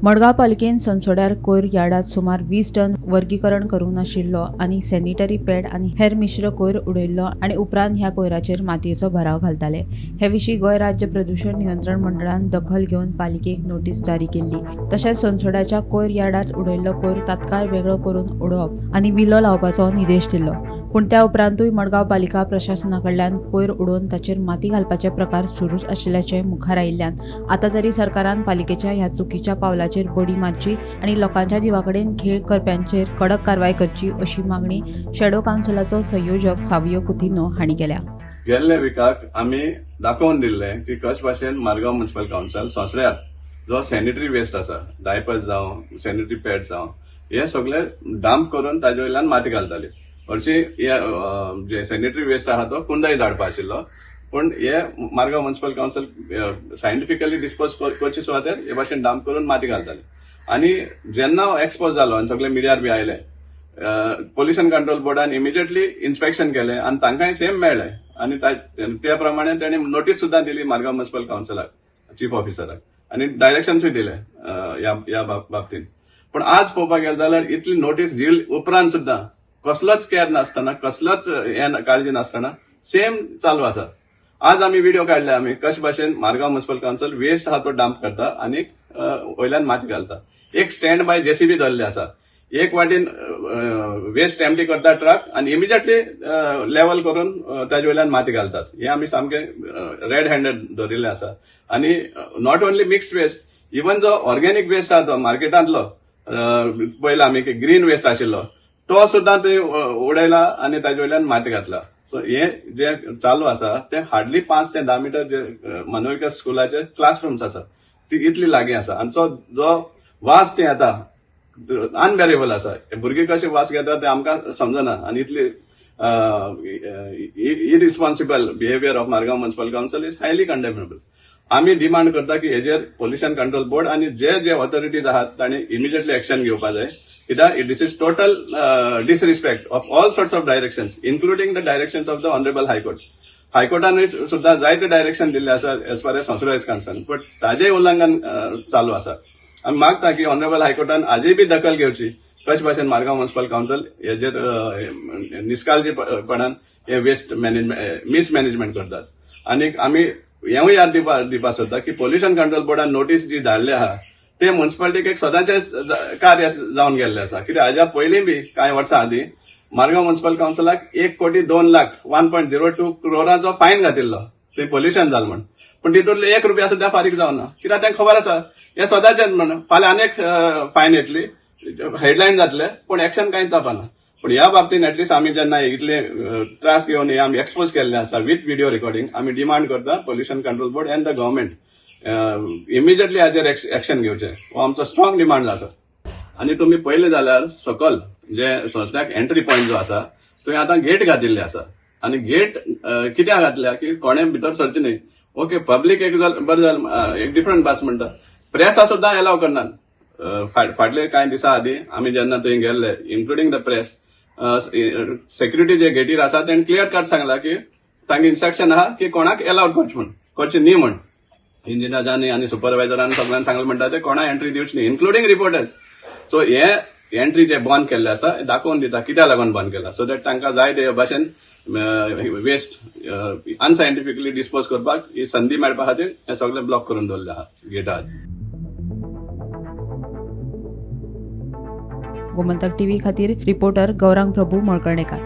मडगांव पालिकेन संसोड्यार कोयर यार्डात सुमार 20 टन वर्गीकरण करूंक नाशिल्लो आनी सॅनिटरी पॅड आनी हेर मिश्र कोयर उडयल्लो आनी उपरांत ह्या कोयराचेर मातयेचो भराव घालताले। हे विशीं गोंय राज्य प्रदूषण नियंत्रण मंडळान दखल घेवन पालिकेक नोटीस जारी केल्ली। तशेंच संसोड्याच्या कोयर यार्डात उडयल्लो कोयर तात्काळ वेगळो करून उडोवप आनी विलो लावपाचो निर्देश दिल्लो। पूण त्या उपरांतूय मडगांव पालिका प्रशासना कडल्यान कोयर उडोवन ताचेर माती घालपाचे प्रकार सुरूच आशिल्ल्याचे मुखार आयिल्ल्यान आतां तरी सरकारान पालिकेच्या ह्या चुकीच्या पावलाचेर बडी मारची आनी लोकांच्या जिवाकडेन खेळ करप्यांचेर कडक कारवाय करची अशी मागणी शॅडो कावन्सिलाचो संयोजक सावियो कुतिन्हो हांणी केल्या। गेल्ल्या विकाक आमी दाखोवन दिल्ले की कशे भाशेन मडगांव म्युनिसिपल कावन्सिल संसोड्यार जो सॅनिटरी वेस्ट आसा, डायपर्स जावं सॅनिटरी पॅड्स जावं हे सगळे डंप करून ताजे वयल्यान माती घालताली। हरशी जे सॅनिटरी वेस्ट आहा तो कुंडय धाडपा आशिल्लो, पूण हे Madgaon municipal council scientifically dispose करचे सुवातेर हे भाशेन डंप करून माती घालताली। आनी जेन्ना एक्सपोज जालो आनी सगळे मिडियार बी आयले, पोल्युशन कंट्रोल बोर्डान इमिजिएटली इन्स्पेक्शन केलें आनी तांकांय सेम मेळ्ळें आनी त्या प्रमाणे तांणी नोटीस सुद्दां दिली मडगांव म्युनिसिपल कावन्सिलाक, चीफ ऑफिसराक, आनी डायरेक्शन्सूय दिले ह्या बाबतींत। पूण आज पळोवपाक गेले जाल्यार इतली नोटीस दिल उपरांत सुद्दां कसलोच केअर नासतना, कसलोच काळजी नासतना सेम चालू आसा। आज आमी व्हिडिओ काडले आमी कशे भाशेन मडगांव म्युनिसिपल कावन्सिल वेस्ट आहा तो डंप करता आनी वयल्यान माती घालता। एक स्टँड बाय जेसीबी धरले आसा, एक वाटेन वेस्ट एम्प्टी करता ट्रक आनी इमिजिएटली लेवल करून ताजे वयल्यान माती घालतात। हे आमी सामके रेड हँडेड धरिल्ले आसा। आनी not only mixed waste, even जो ऑर्गेनिक वेस्ट आहा तो मार्केटांतलो पयला आमी ग्रीन वेस्ट आशिल्लो तो सुद्दां ते उडयला आनी ताजे वयल्यान माती घातला। सो हे जे चालू आसा ते हार्डली 5 ते 10 मीटर जे मनोविकास स्कुलाचे क्लासरूम्स आसा ती इतली लागीं आसा आनी जो वास ते येता अनबेरेबल आसा। भुरगे कशे वास घेतात ते आमकां समजना आनी इतली irresponsible behaviour of Madgaon municipal council is highly condemnable. आमी डिमांड करता की हेजेर पोल्युशन कंट्रोल बोर्ड आनी जे ऑथॉरिटीज आहात तांणी इमिजिएटली एक्शन घेवपा जाय, कित्याक this is total disrespect of all sorts of directions including the directions of the honourable high court. हायकोर्टान सुद्दां जायते डायरेक्शन दिल्ले आसा as far as Sonsodo is concern, but ताजेय उल्लंघन चालू आसा। आमी मागता की ऑनरेबल हायकोर्टान आजय बी दखल घेवची कशे भाशेन मडगांव म्युनिसिपल कावन्सिल हेजेर निष्काळजीपणान हे वेस्ट मिसमॅनेजमेंट करतात। आनी आमी हेवूय याद दिवपा सोदता की पोल्युशन कंट्रोल बोर्डान नोटीस जी धाडली आहा ते म्युनिसिपालिटीक एक सदांचे कार्य जावन गेल्ले आसा। कित्याक हाज्या पयलीं बी कांय वर्सां आदीं मडगांव म्युनिसिपल कावन्सिलाक 1,02,00,000 करोडाचो फायन घातिल्लो ते पोल्युशन जालें म्हण, पूण तितूंतले 1 रुपया सुद्दां फारीक जावना। कित्याक तांकां खबर आसा हे सदांचेच म्हण, फाल्यां आनीक फायन येतली, हेडलायन जातले, पूण एक्शन कांयच जावपाना। पूण ह्या बाबतींत एटलीस्ट आमी जेन्ना इतले त्रास घेवन हे आमी एक्सपोज केल्ले आसा विथ व्हिडिओ रेकॉर्डिंग, आमी डिमांड करता pollution control board end the government immediately हाजेर एक्शन घेवचें, हो आमचो स्ट्रॉंग डिमांड आसा। आनी तुमी पळयलें जाल्यार सकयल जे संस्थाक एंट्री पॉयंट जो आसा थंय आतां गेट घातिल्ले आसा आनी गेट कित्याक घातल्या की कोणें भितर सरचें न्ही। ओके, पब्लीक एक बरें जालें, एक डिफरंट भास म्हणटा, प्रेसा सुद्दां एलाव करनात। फाटले कांय दिसा आदीं आमी जेन्ना थंय गेल्ले इन्क्लुडींग द प्रेस, सेक्युरिटी जे गेटीर आसा ताणें क्लियर कट सांगला की तांकां इन्स्ट्रक्शन आहा की कोणाक एलाव करचें न्ही म्हण। इंजिनियरांनी आनी सुपरवायझरांनी सगळ्यांक सांगलें म्हणटा ते कोणा एंट्री दिवची न्ही, इन्क्लुडींग रिपोर्टर्स। सो हे एंट्री जे बंद केल्ले आसा दाखोवन दिता कित्याक लागून बंद केला, सो दॅट तांकां जाय ते भाशेन वेस्ट अनसायंटिफिकली डिस्पोज करपाक ही संदी मेळपा खातीर हे सगळे ब्लॉक करून दवरले आहा गेटार। गोमंतक टीव्ही खातीर रिपोर्टर गौरांग प्रभू मळकर्णेकार।